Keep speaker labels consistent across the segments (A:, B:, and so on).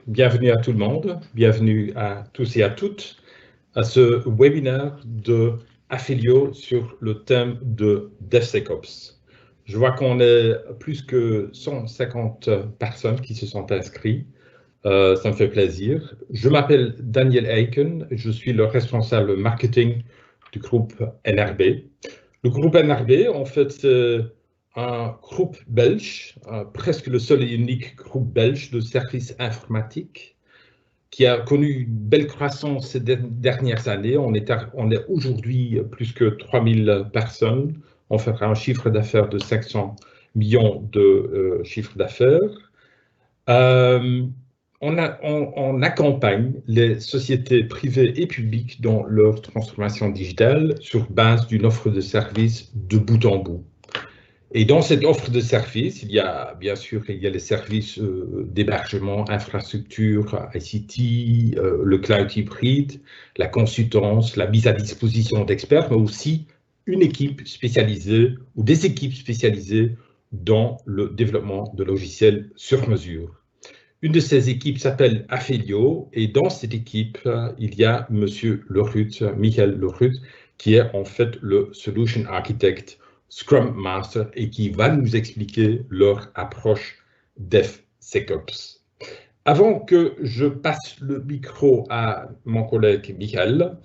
A: bienvenue à tout le monde, bienvenue à tous et à toutes à ce webinaire de Aphelio sur le thème de DevSecOps. Je vois qu'on est plus que 150 personnes qui se sont inscrites. Ça me fait plaisir. Je m'appelle Daniel Eiken, je suis le responsable marketing du groupe NRB. Le groupe NRB, en fait, c'est un groupe belge, presque le seul et unique groupe belge de services informatiques qui a connu une belle croissance ces dernières années. On est aujourd'hui plus que 3000 personnes. On fera un chiffre d'affaires de 500 millions de chiffre d'affaires. On accompagne les sociétés privées et publiques dans leur transformation digitale sur base d'une offre de services de bout en bout. Et dans cette offre de services, il y a bien sûr les services d'hébergement, infrastructure, ICT, le cloud hybride, la consultance, la mise à disposition d'experts, mais aussi une équipe spécialisée ou des équipes spécialisées dans le développement de logiciels sur mesure. Une de ces équipes s'appelle Aphelio et dans cette équipe, il y a Monsieur Lerut, Michael Lerut, qui est en fait le Solution Architect Scrum Master et qui va nous expliquer leur approche DevSecOps. Avant que je passe le micro à mon collègue Michael,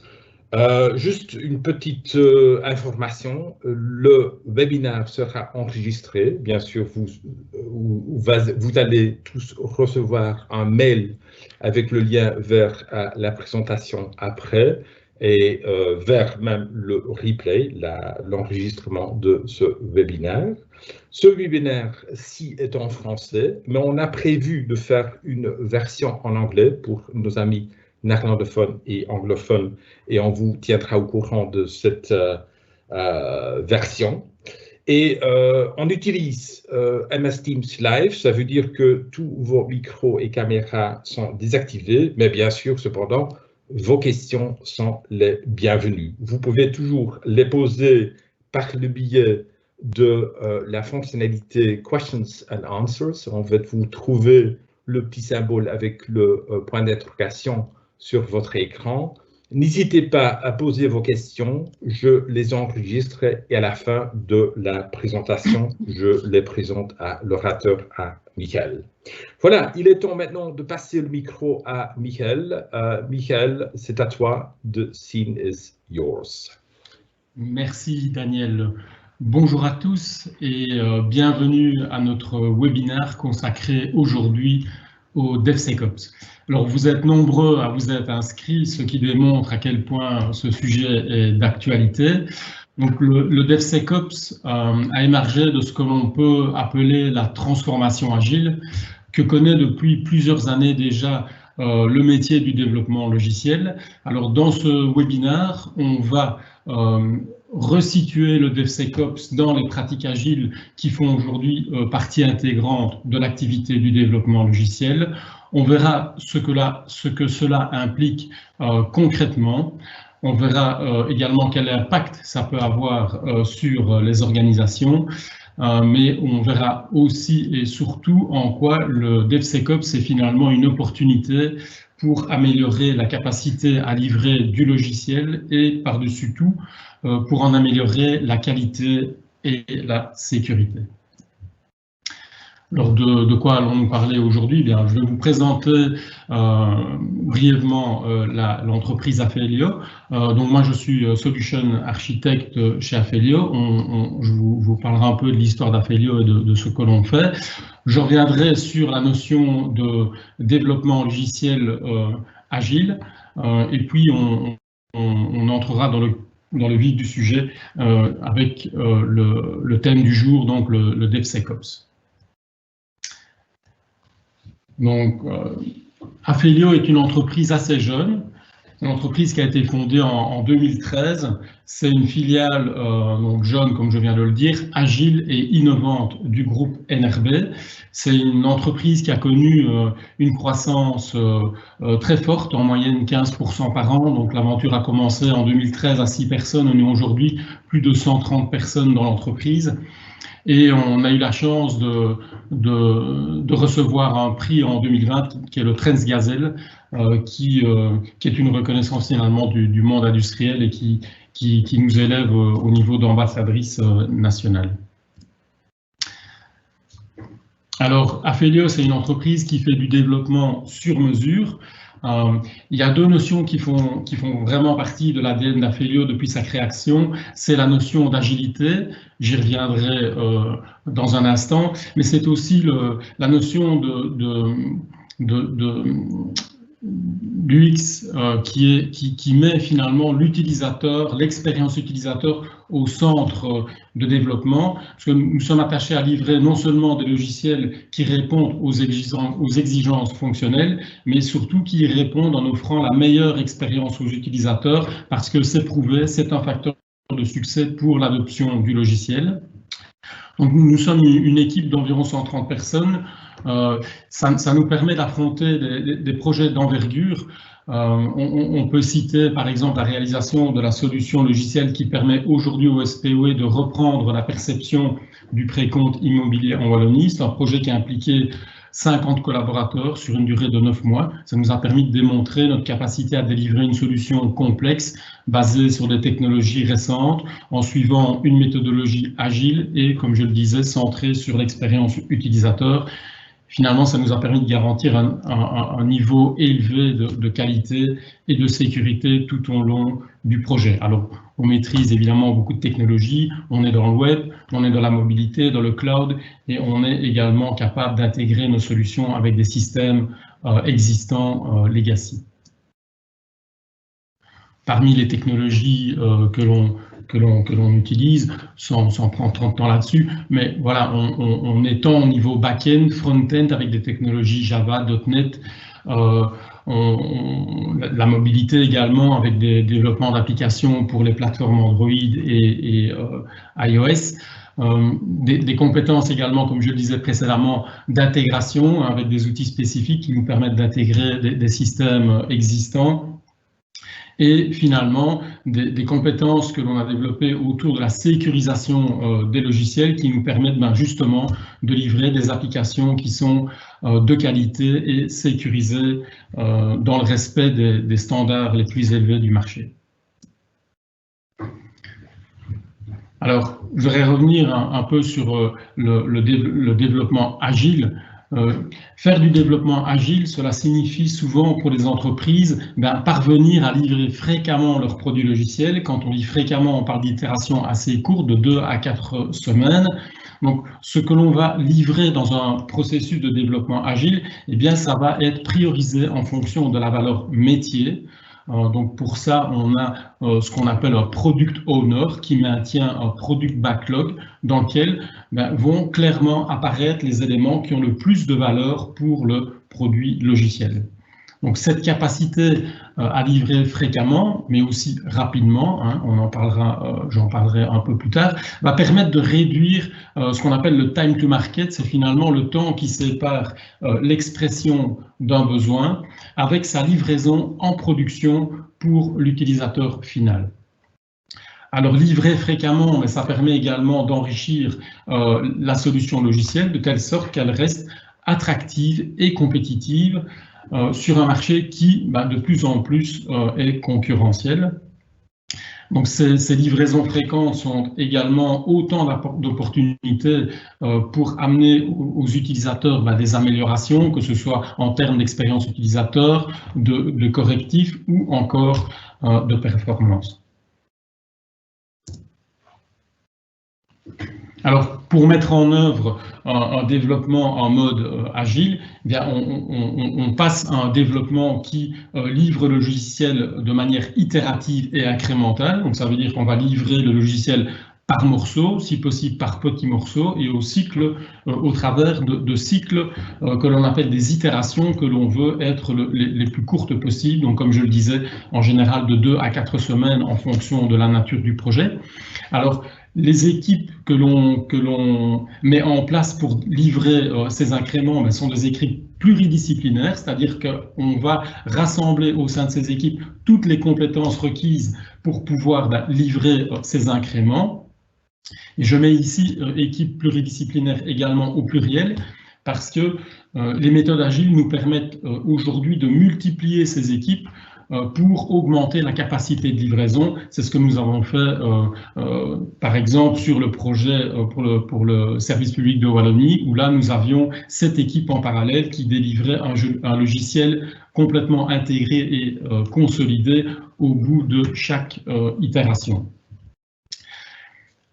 A: juste une petite information, le webinaire sera enregistré. Bien sûr, vous allez tous recevoir un mail avec le lien vers la présentation après et vers même le replay, l'enregistrement de ce webinaire. Ce webinaire-ci est en français, mais on a prévu de faire une version en anglais pour nos amis néerlandophones et anglophones, et on vous tiendra au courant de cette version. Et on utilise MS Teams Live, ça veut dire que tous vos micros et caméras sont désactivés, mais bien sûr, cependant, vos questions sont les bienvenues. Vous pouvez toujours les poser par le biais de la fonctionnalité Questions and Answers. En fait, vous trouvez le petit symbole avec le point d'interrogation sur votre écran. N'hésitez pas à poser vos questions, je les enregistre et à la fin de la présentation, je les présente à l'orateur, à Michael. Voilà, il est temps maintenant de passer le micro à Michael. Michael, c'est à toi, the scene is yours.
B: Merci Daniel. Bonjour à tous et bienvenue à notre webinaire consacré aujourd'hui au DevSecOps. Alors, vous êtes nombreux à vous être inscrits, ce qui démontre à quel point ce sujet est d'actualité. Donc, le DevSecOps a émergé de ce que l'on peut appeler la transformation agile, que connaît depuis plusieurs années déjà le métier du développement logiciel. Alors, dans ce webinaire, on va resituer le DevSecOps dans les pratiques agiles qui font aujourd'hui partie intégrante de l'activité du développement logiciel. On verra ce que cela implique concrètement. On verra également quel impact ça peut avoir sur les organisations, mais on verra aussi et surtout en quoi le DevSecOps est finalement une opportunité pour améliorer la capacité à livrer du logiciel et par-dessus tout, pour en améliorer la qualité et la sécurité. Alors, de quoi allons-nous parler aujourd'hui? Bien, je vais vous présenter brièvement l'entreprise Aphelio. Donc, moi, je suis Solution Architect chez Aphelio. Je vous parlerai un peu de l'histoire d'Aphelio et de ce que l'on fait. Je reviendrai sur la notion de développement logiciel agile. Et puis, on entrera dans le vif du sujet avec le thème du jour, donc le DevSecOps. Donc, Aphelio est une entreprise assez jeune, une entreprise qui a été fondée en 2013. C'est une filiale donc jeune, comme je viens de le dire, agile et innovante du groupe NRB. C'est une entreprise qui a connu une croissance très forte, en moyenne 15% par an. Donc, l'aventure a commencé en 2013 à 6 personnes. On est aujourd'hui plus de 130 personnes dans l'entreprise. Et on a eu la chance de recevoir un prix en 2020 qui est le Trends Gazelle, qui est une reconnaissance finalement du monde industriel et qui nous élève au niveau d'ambassadrice nationale. Alors, Aphelio, c'est une entreprise qui fait du développement sur mesure. Il y a deux notions qui font vraiment partie de l'ADN d'Aphelio depuis sa création. C'est la notion d'agilité, j'y reviendrai dans un instant, mais c'est aussi la notion l'UX qui met finalement l'utilisateur, l'expérience utilisateur au centre de développement, parce que nous sommes attachés à livrer non seulement des logiciels qui répondent aux exigences fonctionnelles, mais surtout qui y répondent en offrant la meilleure expérience aux utilisateurs, parce que c'est prouvé, c'est un facteur de succès pour l'adoption du logiciel. Donc nous sommes une équipe d'environ 130 personnes. Ça nous permet d'affronter des projets d'envergure. On peut citer par exemple la réalisation de la solution logicielle qui permet aujourd'hui au SPOE de reprendre la perception du précompte immobilier en Wallonie. C'est un projet qui a impliqué 50 collaborateurs sur une durée de 9 mois. Ça nous a permis de démontrer notre capacité à délivrer une solution complexe basée sur des technologies récentes en suivant une méthodologie agile et, comme je le disais, centrée sur l'expérience utilisateur. Finalement, ça nous a permis de garantir un niveau élevé de qualité et de sécurité tout au long du projet. Alors, on maîtrise évidemment beaucoup de technologies, on est dans le web, on est dans la mobilité, dans le cloud, et on est également capable d'intégrer nos solutions avec des systèmes existants legacy. Parmi les technologies que l'on utilise, sans prendre 30 ans là-dessus, mais voilà, on étend au niveau back-end, front-end avec des technologies Java, .NET, la mobilité également avec des développements d'applications pour les plateformes Android et iOS. Des compétences également, comme je le disais précédemment, d'intégration avec des outils spécifiques qui nous permettent d'intégrer des systèmes existants. Et finalement, des compétences que l'on a développées autour de la sécurisation des logiciels qui nous permettent justement de livrer des applications qui sont de qualité et sécurisées dans le respect des standards les plus élevés du marché. Alors, je voudrais revenir un peu sur le développement agile. Faire du développement agile, cela signifie souvent pour les entreprises parvenir à livrer fréquemment leurs produits logiciels. Quand on dit fréquemment, on parle d'itérations assez courtes, de 2 à 4 semaines. Donc, ce que l'on va livrer dans un processus de développement agile, eh bien, ça va être priorisé en fonction de la valeur métier. Donc pour ça, on a ce qu'on appelle un product owner qui maintient un product backlog dans lequel vont clairement apparaître les éléments qui ont le plus de valeur pour le produit logiciel. Donc cette capacité à livrer fréquemment, mais aussi rapidement, on en parlera, j'en parlerai un peu plus tard, va permettre de réduire ce qu'on appelle le time to market, c'est finalement le temps qui sépare l'expression d'un besoin avec sa livraison en production pour l'utilisateur final. Alors livrer fréquemment, mais ça permet également d'enrichir la solution logicielle de telle sorte qu'elle reste attractive et compétitive sur un marché qui, de plus en plus, est concurrentiel. Donc ces livraisons fréquentes sont également autant d'opportunités pour amener aux utilisateurs des améliorations, que ce soit en termes d'expérience utilisateur, de correctifs ou encore de performance. Alors, pour mettre en œuvre un développement en mode agile, eh bien, on passe à un développement qui livre le logiciel de manière itérative et incrémentale. Donc, ça veut dire qu'on va livrer le logiciel par morceaux, si possible par petits morceaux, et au travers de cycles que l'on appelle des itérations que l'on veut être les plus courtes possibles. Donc, comme je le disais, en général de 2 à 4 semaines en fonction de la nature du projet. Alors, les équipes que l'on met en place pour livrer ces incréments sont des équipes pluridisciplinaires, c'est-à-dire qu'on va rassembler au sein de ces équipes toutes les compétences requises pour pouvoir livrer ces incréments. Et je mets ici équipe pluridisciplinaire également au pluriel, parce que les méthodes agiles nous permettent aujourd'hui de multiplier ces équipes pour augmenter la capacité de livraison. C'est ce que nous avons fait, par exemple, sur le projet pour le service public de Wallonie, où là, nous avions 7 équipes en parallèle qui délivraient un logiciel complètement intégré et consolidé au bout de chaque itération.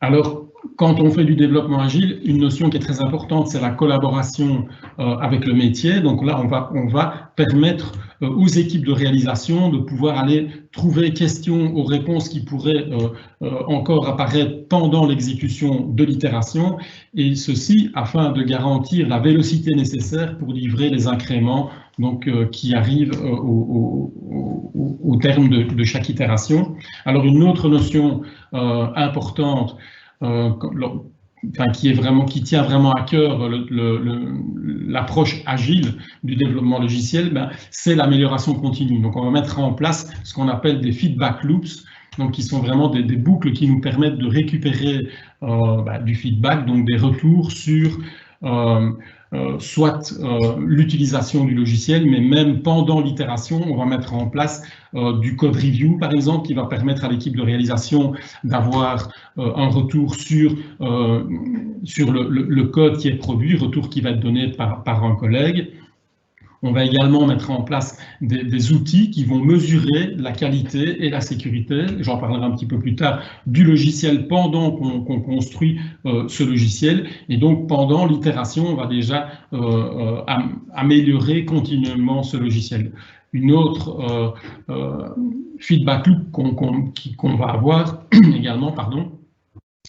B: Alors, quand on fait du développement agile, une notion qui est très importante, c'est la collaboration avec le métier. Donc là, on va permettre aux équipes de réalisation de pouvoir aller trouver questions aux réponses qui pourraient encore apparaître pendant l'exécution de l'itération, et ceci afin de garantir la vélocité nécessaire pour livrer les incréments donc, qui arrivent au terme de chaque itération. Alors une autre notion importante, qui tient vraiment à cœur l'approche agile du développement logiciel, c'est l'amélioration continue. Donc on va mettre en place ce qu'on appelle des feedback loops, donc qui sont vraiment des boucles qui nous permettent de récupérer du feedback, donc des retours sur soit l'utilisation du logiciel, mais même pendant l'itération, on va mettre en place du code review, par exemple, qui va permettre à l'équipe de réalisation d'avoir un retour sur le code qui est produit, retour qui va être donné par un collègue. On va également mettre en place des outils qui vont mesurer la qualité et la sécurité, j'en parlerai un petit peu plus tard, du logiciel pendant qu'on construit ce logiciel. Et donc, pendant l'itération, on va déjà améliorer continuellement ce logiciel. Une autre feedback loop qu'on va avoir également,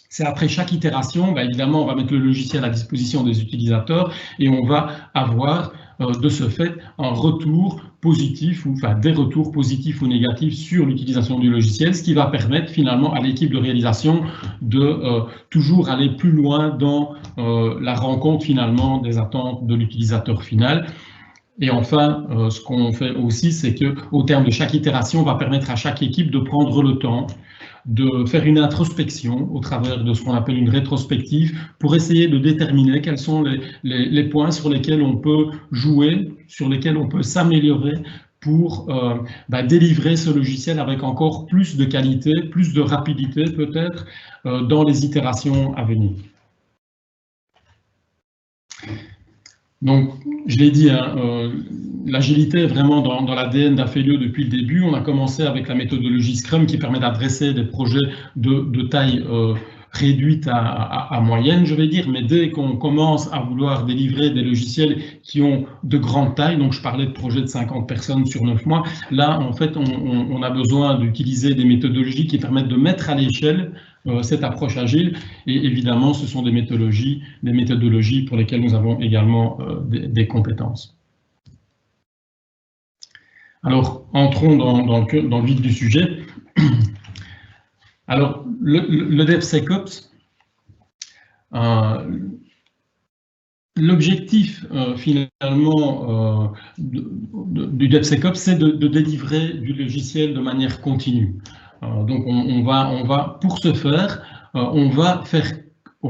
B: c'est après chaque itération, évidemment, on va mettre le logiciel à disposition des utilisateurs et on va avoir de ce fait un retour positif, des retours positifs ou négatifs sur l'utilisation du logiciel, ce qui va permettre finalement à l'équipe de réalisation de toujours aller plus loin dans la rencontre finalement des attentes de l'utilisateur final. Et enfin, ce qu'on fait aussi, c'est qu'au terme de chaque itération, on va permettre à chaque équipe de prendre le temps de faire une introspection au travers de ce qu'on appelle une rétrospective pour essayer de déterminer quels sont les points sur lesquels on peut jouer, sur lesquels on peut s'améliorer pour délivrer ce logiciel avec encore plus de qualité, plus de rapidité peut-être dans les itérations à venir. Donc, je l'ai dit, l'agilité est vraiment dans l'ADN d'Aphelio depuis le début. On a commencé avec la méthodologie Scrum qui permet d'adresser des projets de taille réduite à moyenne, je vais dire, mais dès qu'on commence à vouloir délivrer des logiciels qui ont de grandes tailles, donc je parlais de projets de 50 personnes sur 9 mois, là, en fait, on a besoin d'utiliser des méthodologies qui permettent de mettre à l'échelle cette approche agile, et évidemment ce sont des méthodologies pour lesquelles nous avons également des compétences. Alors entrons dans le vif du sujet. Alors le DevSecOps, l'objectif finalement du DevSecOps, c'est de délivrer du logiciel de manière continue. Donc on va pour ce faire, on va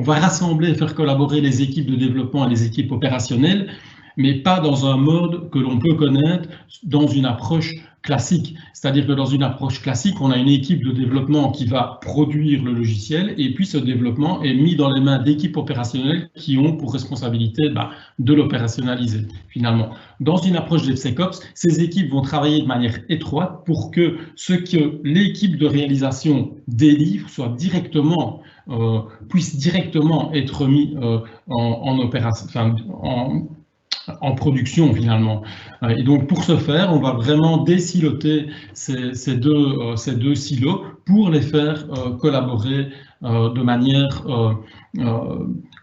B: rassembler et faire collaborer les équipes de développement et les équipes opérationnelles, mais pas dans un mode que l'on peut connaître dans une approche classique. C'est-à-dire que dans une approche classique, on a une équipe de développement qui va produire le logiciel et puis ce développement est mis dans les mains d'équipes opérationnelles qui ont pour responsabilité de l'opérationnaliser finalement. Dans une approche DevSecOps, ces équipes vont travailler de manière étroite pour que ce que l'équipe de réalisation délivre soit directement, puisse directement être mis en opération, en production finalement. Et donc pour ce faire, on va vraiment désiloter ces deux silos pour les faire collaborer de manière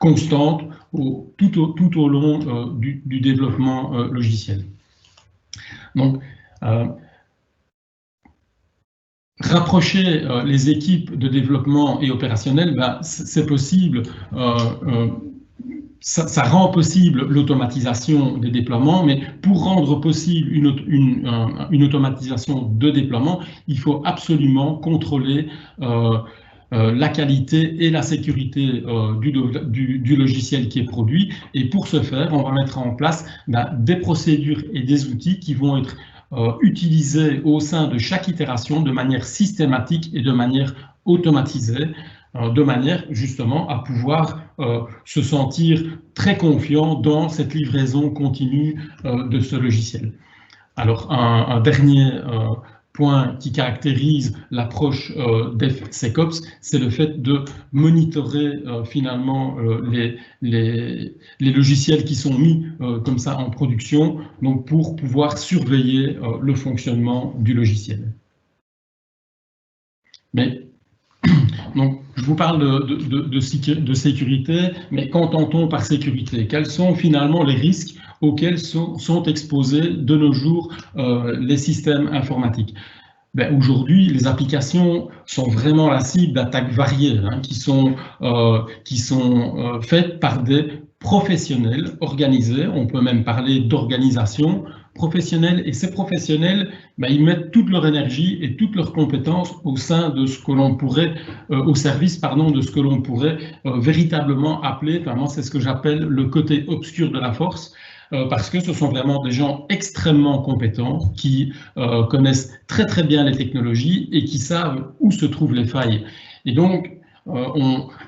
B: constante tout au long du développement logiciel. Donc rapprocher les équipes de développement et opérationnelles, c'est possible. Ça rend possible l'automatisation des déploiements, mais pour rendre possible une automatisation de déploiement, il faut absolument contrôler la qualité et la sécurité du logiciel qui est produit. Et pour ce faire, on va mettre en place des procédures et des outils qui vont être utilisés au sein de chaque itération de manière systématique et de manière automatisée, de manière justement à pouvoir se sentir très confiant dans cette livraison continue de ce logiciel. Alors, un dernier point qui caractérise l'approche DevSecOps, c'est le fait de monitorer finalement les logiciels qui sont mis comme ça en production, donc pour pouvoir surveiller le fonctionnement du logiciel. Mais donc, je vous parle de sécurité, mais qu'entend-on par sécurité? Quels sont finalement les risques auxquels sont exposés de nos jours les systèmes informatiques? Aujourd'hui, les applications sont vraiment la cible d'attaques variées, hein, qui sont faites par des professionnels organisés. On peut même parler d'organisation professionnelle, et ces professionnels, ils mettent toute leur énergie et toutes leurs compétences au sein de ce que l'on pourrait, au service, de ce que l'on pourrait véritablement appeler, c'est ce que j'appelle le côté obscur de la force, parce que ce sont vraiment des gens extrêmement compétents qui connaissent très très bien les technologies et qui savent où se trouvent les failles. Et donc,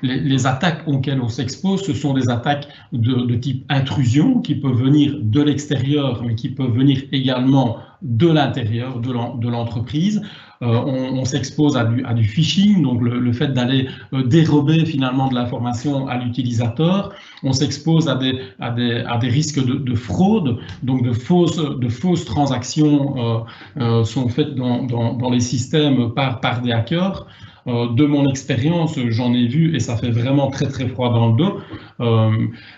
B: les attaques auxquelles on s'expose, ce sont des attaques de type intrusion qui peuvent venir de l'extérieur, mais qui peuvent venir également de l'intérieur de l'entreprise. On s'expose à du phishing, donc le fait d'aller dérober finalement de l'information à l'utilisateur. On s'expose à des risques de fraude, donc de fausses transactions sont faites dans les systèmes par des hackers. De mon expérience, j'en ai vu et ça fait vraiment très très froid dans le dos.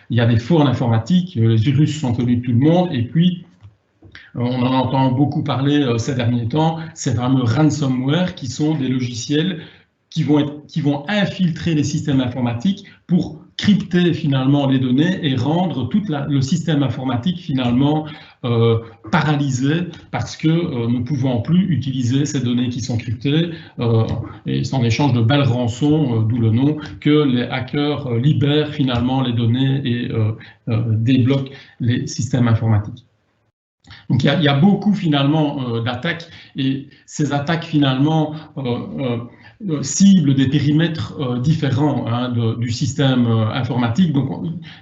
B: Il y a des faux en informatique, les virus sont connus de tout le monde, et puis on en entend beaucoup parler ces derniers temps, ces fameux ransomware qui sont des logiciels qui vont infiltrer les systèmes informatiques pour crypter finalement les données et rendre tout le système informatique finalement paralysé parce que ne pouvant plus utiliser ces données qui sont cryptées et en échange de belles rançons, d'où le nom, que les hackers libèrent finalement les données et débloquent les systèmes informatiques. Donc il y a beaucoup finalement d'attaques, et ces attaques finalement ciblent des périmètres différents du système informatique. Donc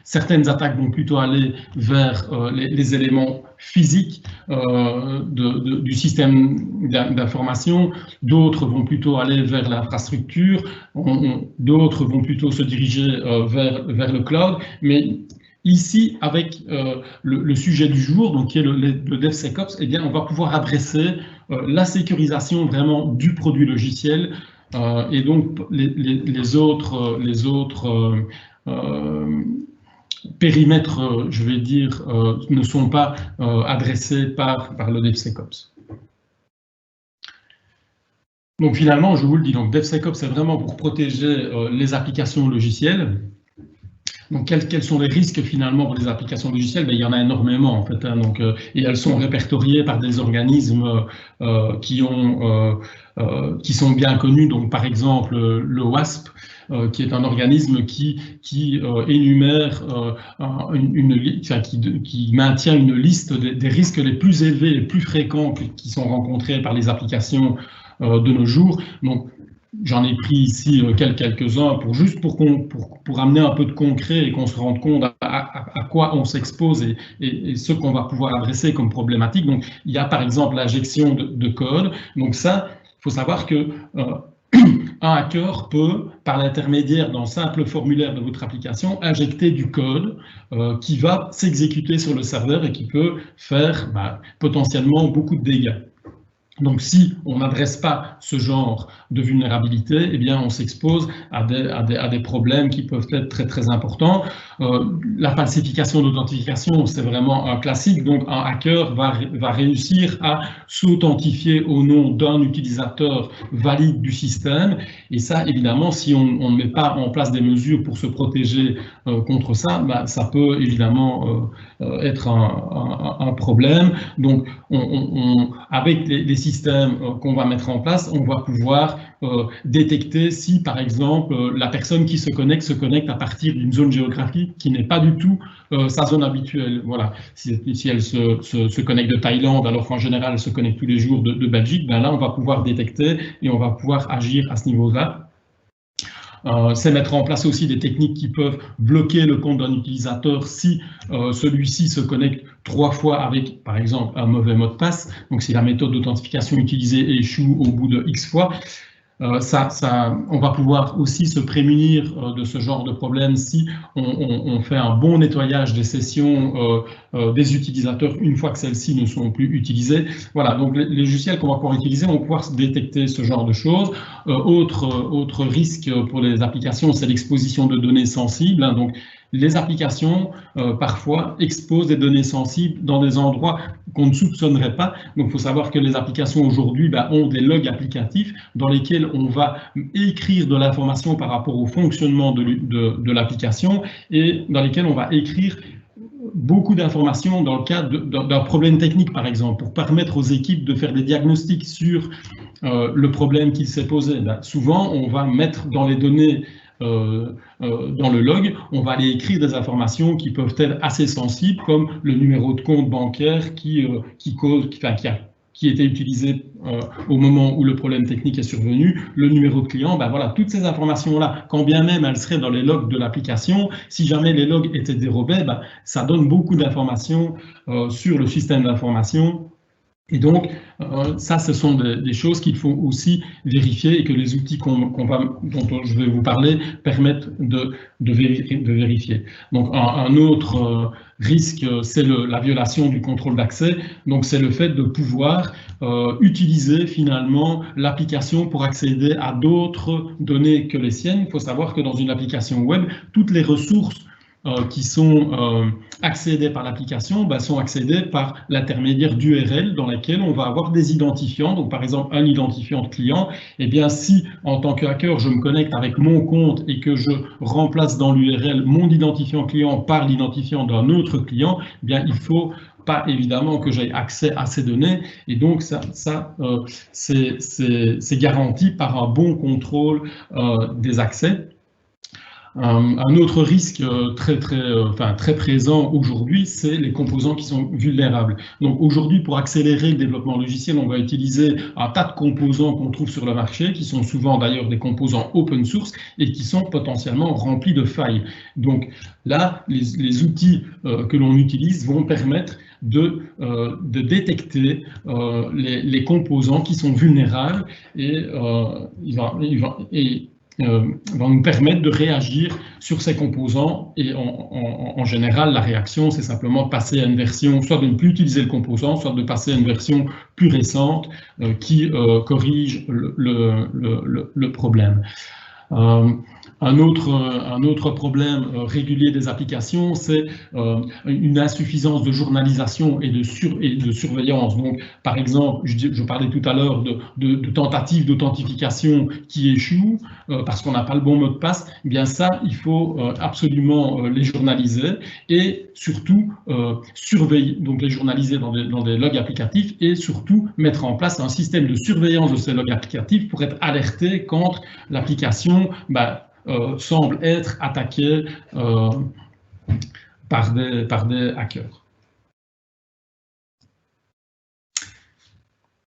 B: certaines attaques vont plutôt aller vers les éléments physiques du système d'information, d'autres vont plutôt aller vers l'infrastructure, d'autres vont plutôt se diriger vers le cloud, mais ici, avec le sujet du jour, donc qui est le DevSecOps, eh bien, on va pouvoir adresser la sécurisation vraiment du produit logiciel, et donc les autres périmètres, je vais dire, ne sont pas adressés par le DevSecOps. Donc finalement, je vous le dis, donc DevSecOps, c'est vraiment pour protéger les applications logicielles. Donc, quels sont les risques finalement pour les applications logicielles? Il y en a énormément en fait, hein, et elles sont répertoriées par des organismes qui sont bien connus. Donc, par exemple, le WASP, qui est un organisme qui énumère, qui maintient une liste des risques les plus élevés, les plus fréquents qui sont rencontrés par les applications de nos jours. Donc, j'en ai pris ici quelques-uns pour amener un peu de concret et qu'on se rende compte à quoi on s'expose et ce qu'on va pouvoir adresser comme problématique. Donc, il y a par exemple l'injection de code. Donc ça, il faut savoir que un hacker peut, par l'intermédiaire d'un simple formulaire de votre application, injecter du code qui va s'exécuter sur le serveur et qui peut faire potentiellement beaucoup de dégâts. Donc, si on n'adresse pas ce genre de vulnérabilité, eh bien, on s'expose à des problèmes qui peuvent être très, très importants. La falsification d'authentification, c'est vraiment un classique. Donc, un hacker va réussir à s'authentifier au nom d'un utilisateur valide du système. Et ça, évidemment, si on ne met pas en place des mesures pour se protéger contre ça, bah, ça peut évidemment être un problème. Donc, avec les systèmes qu'on va mettre en place, on va pouvoir détecter si, par exemple, la personne qui se connecte à partir d'une zone géographique qui n'est pas du tout sa zone habituelle. Voilà. Si elle se connecte de Thaïlande, alors qu'en général, elle se connecte tous les jours de Belgique, ben là, on va pouvoir détecter et on va pouvoir agir à ce niveau-là. C'est mettre en place aussi des techniques qui peuvent bloquer le compte d'un utilisateur si celui-ci se connecte 3 fois avec, par exemple, un mauvais mot de passe. Donc, si la méthode d'authentification utilisée échoue au bout de X fois, on va pouvoir aussi se prémunir de ce genre de problème si on fait un bon nettoyage des sessions des utilisateurs une fois que celles-ci ne sont plus utilisées. Voilà, donc les logiciels qu'on va pouvoir utiliser vont pouvoir détecter ce genre de choses. Autre risque pour les applications, c'est l'exposition de données sensibles. Hein, donc, les applications, parfois, exposent des données sensibles dans des endroits qu'on ne soupçonnerait pas. Donc, il faut savoir que les applications aujourd'hui ont des logs applicatifs dans lesquels on va écrire de l'information par rapport au fonctionnement de l'application et dans lesquels on va écrire beaucoup d'informations dans le cadre d'un problème technique, par exemple, pour permettre aux équipes de faire des diagnostics sur le problème qui s'est posé. Souvent, on va mettre dans les données dans le log, on va aller écrire des informations qui peuvent être assez sensibles, comme le numéro de compte bancaire qui était utilisé au moment où le problème technique est survenu, le numéro de client, ben voilà, toutes ces informations-là, quand bien même elles seraient dans les logs de l'application, si jamais les logs étaient dérobés, ben, ça donne beaucoup d'informations sur le système d'information. Et donc, ça, ce sont des choses qu'il faut aussi vérifier et que les outils dont je vais vous parler permettent de vérifier. Donc, un autre risque, c'est la violation du contrôle d'accès. Donc, c'est le fait de pouvoir utiliser finalement l'application pour accéder à d'autres données que les siennes. Il faut savoir que dans une application web, toutes les ressources qui sont accédées par l'application sont accédées par l'intermédiaire d'URL dans laquelle on va avoir des identifiants. Donc, par exemple, un identifiant de client. Eh bien, si, en tant que hacker, je me connecte avec mon compte et que je remplace dans l'URL mon identifiant client par l'identifiant d'un autre client, eh bien, il faut pas évidemment que j'aie accès à ces données. Et donc, c'est garanti par un bon contrôle des accès. Un autre risque très présent aujourd'hui, c'est les composants qui sont vulnérables. Donc aujourd'hui, pour accélérer le développement logiciel, on va utiliser un tas de composants qu'on trouve sur le marché, qui sont souvent d'ailleurs des composants open source et qui sont potentiellement remplis de failles. Donc là, les outils que l'on utilise vont permettre de détecter les composants qui sont vulnérables et va nous permettre de réagir sur ces composants et en général, la réaction, c'est simplement de passer à une version, soit de ne plus utiliser le composant, soit de passer à une version plus récente qui corrige le problème. Un autre problème régulier des applications, c'est une insuffisance de journalisation et de surveillance. Donc, par exemple, je parlais tout à l'heure de tentatives d'authentification qui échouent parce qu'on n'a pas le bon mot de passe. Eh bien ça, il faut absolument les journaliser et surtout surveiller, donc les journaliser dans des logs applicatifs et surtout mettre en place un système de surveillance de ces logs applicatifs pour être alerté quand l'application semble être attaquée par des hackers.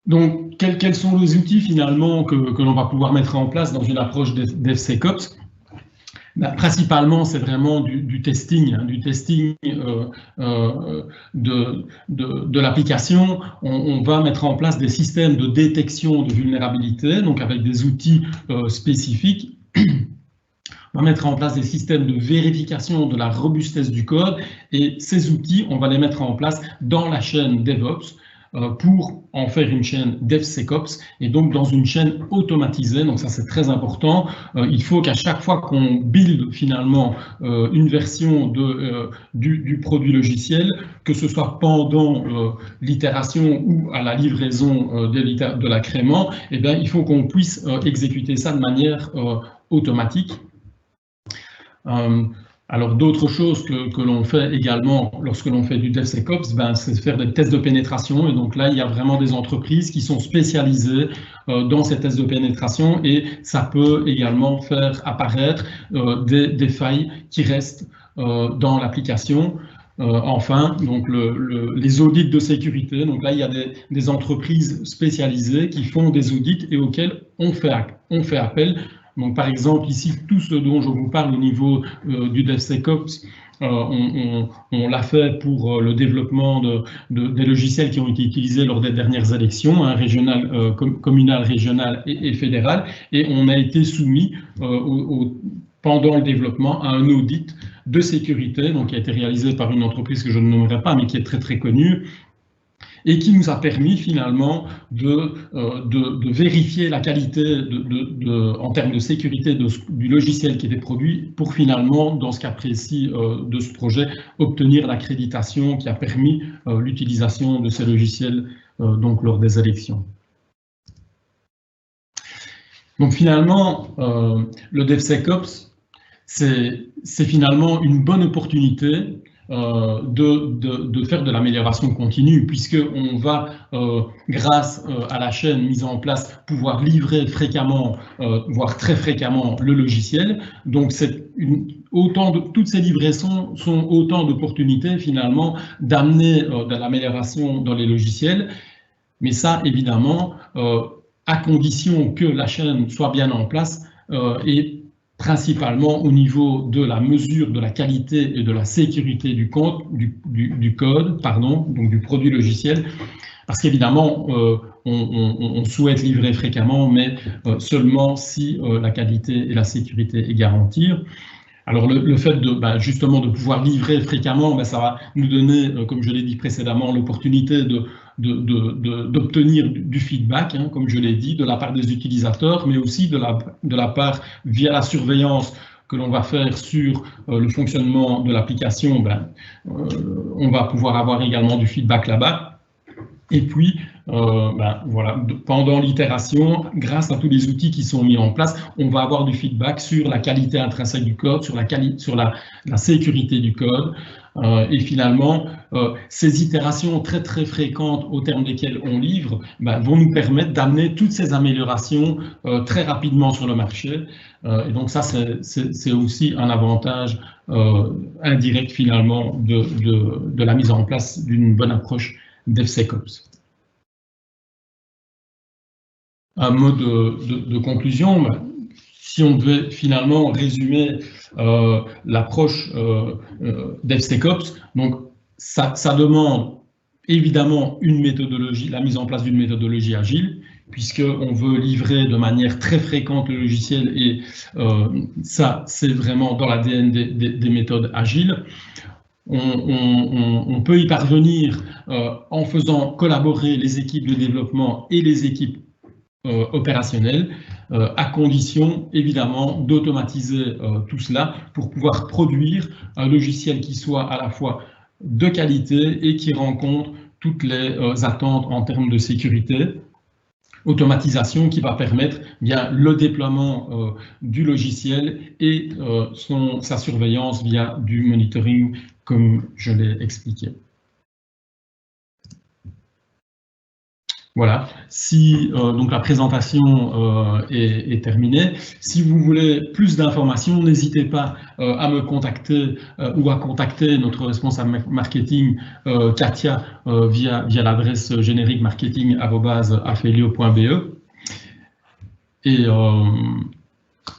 B: Donc, quels sont les outils finalement que l'on va pouvoir mettre en place dans une approche DevSecOps? Principalement, c'est vraiment du testing, de l'application. On va mettre en place des systèmes de détection de vulnérabilité, donc avec des outils spécifiques. On va mettre en place des systèmes de vérification de la robustesse du code et ces outils, on va les mettre en place dans la chaîne DevOps. pour en faire une chaîne DevSecOps et donc dans une chaîne automatisée. Donc ça c'est très important. Il faut qu'à chaque fois qu'on build finalement une version du produit logiciel, que ce soit pendant l'itération ou à la livraison de l'agrément, eh bien, il faut qu'on puisse exécuter ça de manière automatique. Alors d'autres choses que l'on fait également lorsque l'on fait du DevSecOps, c'est faire des tests de pénétration. Et donc là, il y a vraiment des entreprises qui sont spécialisées dans ces tests de pénétration et ça peut également faire apparaître des failles qui restent dans l'application. Enfin, donc les audits de sécurité. Donc là, il y a des entreprises spécialisées qui font des audits et auxquelles on fait appel. Donc, par exemple, ici, tout ce dont je vous parle au niveau du DevSecOps, on l'a fait pour le développement des logiciels qui ont été utilisés lors des dernières élections, hein, régionales, communales, régionales et fédérales, et on a été soumis pendant le développement à un audit de sécurité, donc qui a été réalisé par une entreprise que je ne nommerai pas, mais qui est très très connue, et qui nous a permis finalement de vérifier la qualité en termes de sécurité du logiciel qui était produit pour finalement, dans ce cas précis de ce projet, obtenir l'accréditation qui a permis l'utilisation de ces logiciels donc lors des élections. Donc finalement, le DevSecOps, c'est finalement une bonne opportunité de faire de l'amélioration continue, puisqu'on va, grâce à la chaîne mise en place, pouvoir livrer fréquemment, voire très fréquemment, le logiciel. Donc, toutes ces livraisons sont autant d'opportunités, finalement, d'amener de l'amélioration dans les logiciels. Mais ça, évidemment, à condition que la chaîne soit bien en place et principalement au niveau de la mesure de la qualité et de la sécurité du code, donc du produit logiciel, parce qu'évidemment, on souhaite livrer fréquemment, mais seulement si la qualité et la sécurité est garantie. Alors le fait justement de pouvoir livrer fréquemment, ça va nous donner, comme je l'ai dit précédemment, l'opportunité d'obtenir du feedback, hein, comme je l'ai dit, de la part des utilisateurs, mais aussi de la part, via la surveillance que l'on va faire sur le fonctionnement de l'application, on va pouvoir avoir également du feedback là-bas. Et puis, voilà, pendant l'itération, grâce à tous les outils qui sont mis en place, on va avoir du feedback sur la qualité intrinsèque du code, sur la sécurité du code. Et finalement, ces itérations très très fréquentes au terme desquelles on livre vont nous permettre d'amener toutes ces améliorations très rapidement sur le marché. Et donc ça, c'est aussi un avantage indirect finalement de la mise en place d'une bonne approche DevSecOps. Un mot de conclusion, si on devait finalement résumer l'approche DevSecOps, donc ça demande évidemment une méthodologie, la mise en place d'une méthodologie agile, puisqu'on veut livrer de manière très fréquente le logiciel et ça, c'est vraiment dans l'ADN des méthodes agiles. On peut y parvenir en faisant collaborer les équipes de développement et les équipes opérationnelles, à condition évidemment d'automatiser tout cela pour pouvoir produire un logiciel qui soit à la fois de qualité et qui rencontre toutes les attentes en termes de sécurité. Automatisation qui va permettre bien le déploiement du logiciel et sa surveillance via du monitoring, comme je l'ai expliqué. Voilà, si donc la présentation est terminée. Si vous voulez plus d'informations, n'hésitez pas à me contacter ou à contacter notre responsable marketing, Katia, via l'adresse générique marketing@afelio.be. Et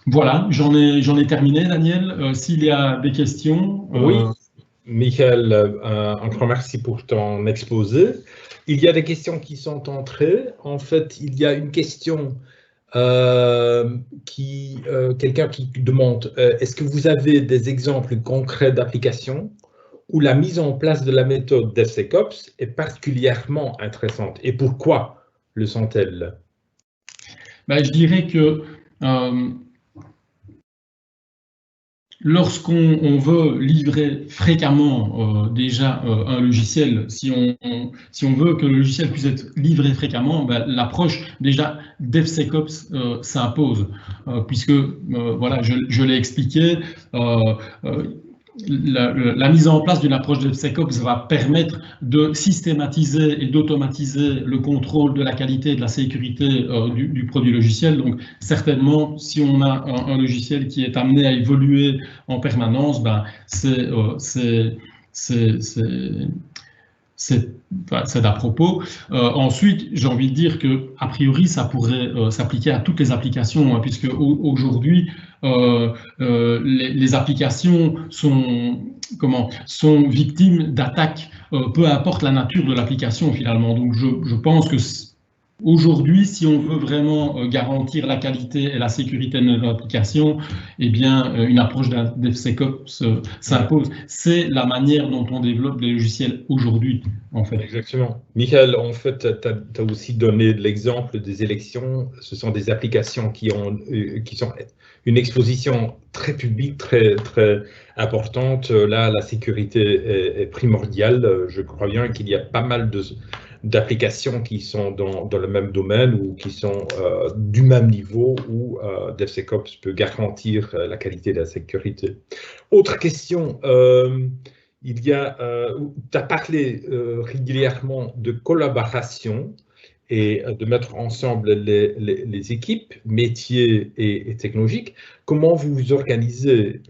B: voilà, j'en ai terminé, Daniel. S'il y a des questions.
A: Oui, Michael, un grand merci pour ton exposé. Il y a des questions qui sont entrées. En fait, il y a une question quelqu'un qui demande est-ce que vous avez des exemples concrets d'applications où la mise en place de la méthode DevSecOps est particulièrement intéressante. Et pourquoi le sont-elles?
B: Je dirais que lorsqu'on veut livrer fréquemment déjà un logiciel, si on veut que le logiciel puisse être livré fréquemment, l'approche déjà DevSecOps s'impose, puisque voilà, je l'ai expliqué, la mise en place d'une approche DevSecOps va permettre de systématiser et d'automatiser le contrôle de la qualité et de la sécurité du produit logiciel. Donc, certainement, si on a un logiciel qui est amené à évoluer en permanence, c'est d'à propos. Ensuite, j'ai envie de dire que, a priori, ça pourrait s'appliquer à toutes les applications, hein, puisque aujourd'hui, les applications sont victimes d'attaques, peu importe la nature de l'application finalement. Donc, je pense que aujourd'hui, si on veut vraiment garantir la qualité et la sécurité de notre application, eh bien, une approche DevSecOps s'impose. C'est la manière dont on développe des logiciels aujourd'hui, en fait.
A: Exactement. Michael, en fait, tu as aussi donné l'exemple des élections. Ce sont des applications qui sont une exposition très publique, très importante. Là, la sécurité est primordiale. Je crois bien qu'il y a pas mal d'applications qui sont dans le même domaine ou qui sont du même niveau où DevSecOps peut garantir la qualité de la sécurité. Autre question, tu as parlé régulièrement de collaboration et de mettre ensemble les équipes métiers et technologiques. Comment vous vous organisez?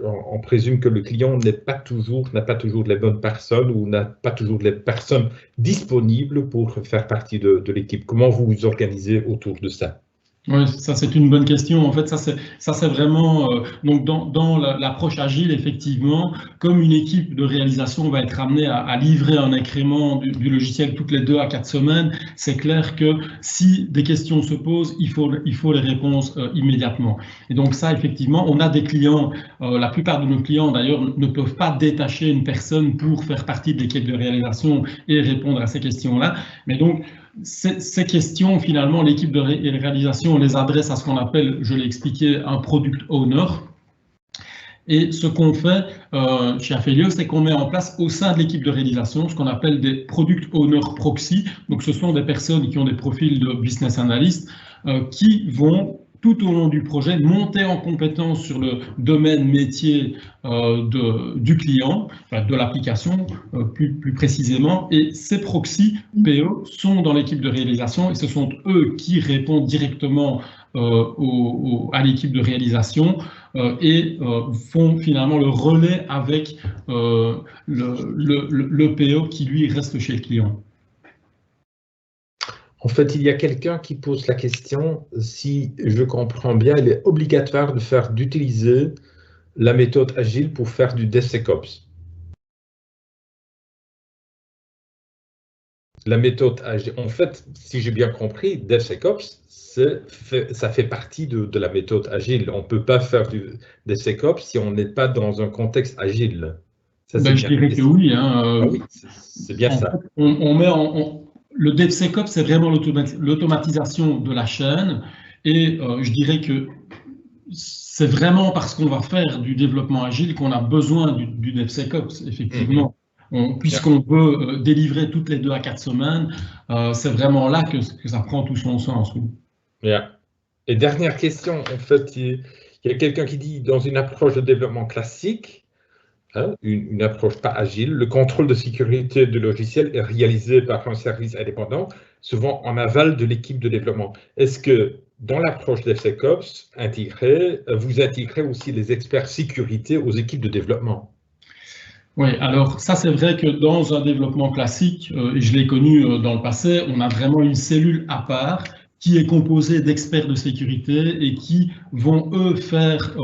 A: On présume que le client n'a pas toujours les bonnes personnes ou n'a pas toujours les personnes disponibles pour faire partie de l'équipe. Comment vous vous organisez autour de ça?
B: Oui, ça c'est une bonne question. En fait, ça c'est vraiment donc dans l'approche agile, effectivement, comme une équipe de réalisation va être amenée à livrer un incrément du logiciel toutes les 2 à 4 semaines, c'est clair que si des questions se posent, il faut les réponses immédiatement. Et donc ça, effectivement, on a des clients, la plupart de nos clients d'ailleurs ne peuvent pas détacher une personne pour faire partie de l'équipe de réalisation et répondre à ces questions-là. Mais donc ces questions, finalement, l'équipe de réalisation les adresse à ce qu'on appelle, je l'ai expliqué, un product owner. Et ce qu'on fait chez Aphelio, c'est qu'on met en place au sein de l'équipe de réalisation ce qu'on appelle des product owner proxy. Donc, ce sont des personnes qui ont des profils de business analyst qui vont tout au long du projet, monter en compétence sur le domaine métier du client, enfin de l'application plus précisément, et ces proxys PO sont dans l'équipe de réalisation et ce sont eux qui répondent directement à l'équipe de réalisation et font finalement le relais avec le PO qui lui reste chez le client.
A: En fait, il y a quelqu'un qui pose la question, si je comprends bien, il est obligatoire d'utiliser la méthode agile pour faire du DevSecOps. La méthode agile, en fait, si j'ai bien compris, DevSecOps, ça fait partie de la méthode agile. On ne peut pas faire du DevSecOps si on n'est pas dans un contexte agile.
B: Ça, je dirais que oui. Hein,
A: oui, c'est bien ça.
B: Fait, le DevSecOps, c'est vraiment l'automatisation de la chaîne et je dirais que c'est vraiment parce qu'on va faire du développement agile qu'on a besoin du DevSecOps, effectivement. Puisqu'on peut délivrer toutes les 2 à 4 semaines, c'est vraiment là que ça prend tout son sens.
A: Yeah. Et dernière question, en fait, il y a quelqu'un qui dit, dans une approche de développement classique, une approche pas agile, le contrôle de sécurité du logiciel est réalisé par un service indépendant, souvent en aval de l'équipe de développement. Est-ce que dans l'approche DevSecOps vous intégrez aussi les experts sécurité aux équipes de développement?
B: Oui, alors ça c'est vrai que dans un développement classique, et je l'ai connu dans le passé, on a vraiment une cellule à part qui est composée d'experts de sécurité et qui vont, eux, faire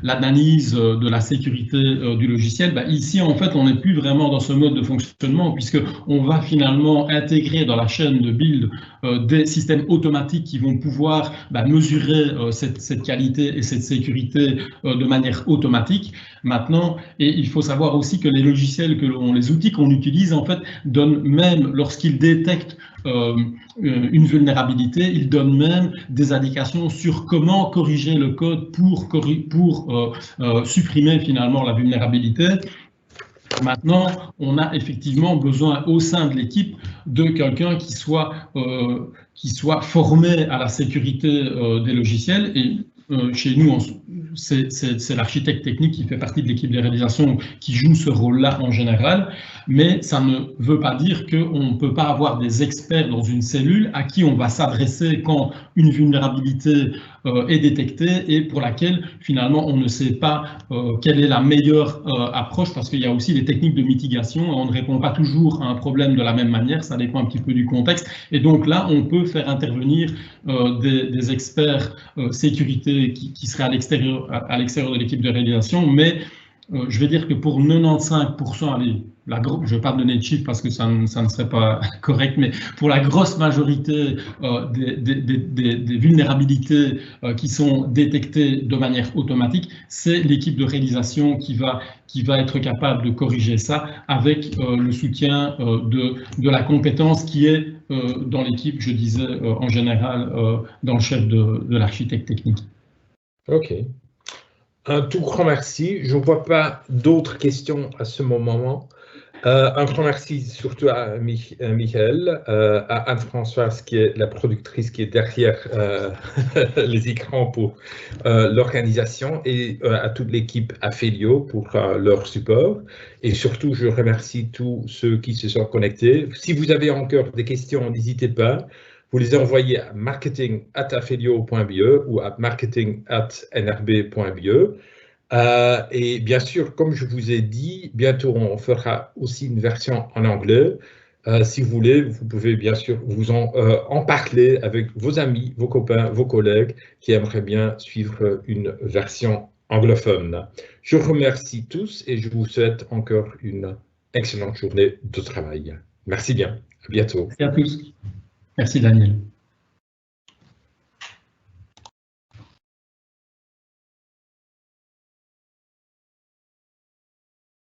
B: l'analyse de la sécurité du logiciel. Ici, en fait, on n'est plus vraiment dans ce mode de fonctionnement puisqu'on va finalement intégrer dans la chaîne de build des systèmes automatiques qui vont pouvoir mesurer cette qualité et cette sécurité de manière automatique. Maintenant, et il faut savoir aussi que les logiciels, les outils qu'on utilise, en fait, donnent même, lorsqu'ils détectent une vulnérabilité, ils donnent même des indications sur comment corriger le code pour supprimer finalement la vulnérabilité. Maintenant, on a effectivement besoin au sein de l'équipe de quelqu'un qui soit formé à la sécurité des logiciels. Et chez nous, c'est l'architecte technique qui fait partie de l'équipe de réalisation qui joue ce rôle-là en général, mais ça ne veut pas dire qu'on ne peut pas avoir des experts dans une cellule à qui on va s'adresser quand une vulnérabilité est détectée et pour laquelle finalement on ne sait pas quelle est la meilleure approche, parce qu'il y a aussi les techniques de mitigation, on ne répond pas toujours à un problème de la même manière, ça dépend un petit peu du contexte, et donc là on peut faire intervenir des experts sécurité qui seraient à l'extérieur de l'équipe de réalisation, mais je vais dire que pour 95%, allez, je ne vais pas donner de chiffres parce que ça ne serait pas correct, mais pour la grosse majorité des vulnérabilités qui sont détectées de manière automatique, c'est l'équipe de réalisation qui va être capable de corriger ça avec le soutien de la compétence qui est dans l'équipe, je disais en général, dans le chef de l'architecte technique.
A: OK. Un tout grand merci. Je ne vois pas d'autres questions à ce moment. Un grand merci surtout à Michael, à Anne-Françoise qui est la productrice qui est derrière les écrans pour l'organisation et à toute l'équipe Aphelio pour leur support. Et surtout, je remercie tous ceux qui se sont connectés. Si vous avez encore des questions, n'hésitez pas. Vous les envoyez à marketing@aphelio.be ou à marketing@nrb.be. Et bien sûr, comme je vous ai dit, bientôt on fera aussi une version en anglais. Si vous voulez, vous pouvez bien sûr vous en parler avec vos amis, vos copains, vos collègues qui aimeraient bien suivre une version anglophone. Je vous remercie tous et je vous souhaite encore une excellente journée de travail. Merci bien. À bientôt.
B: Merci à tous. Merci Daniel.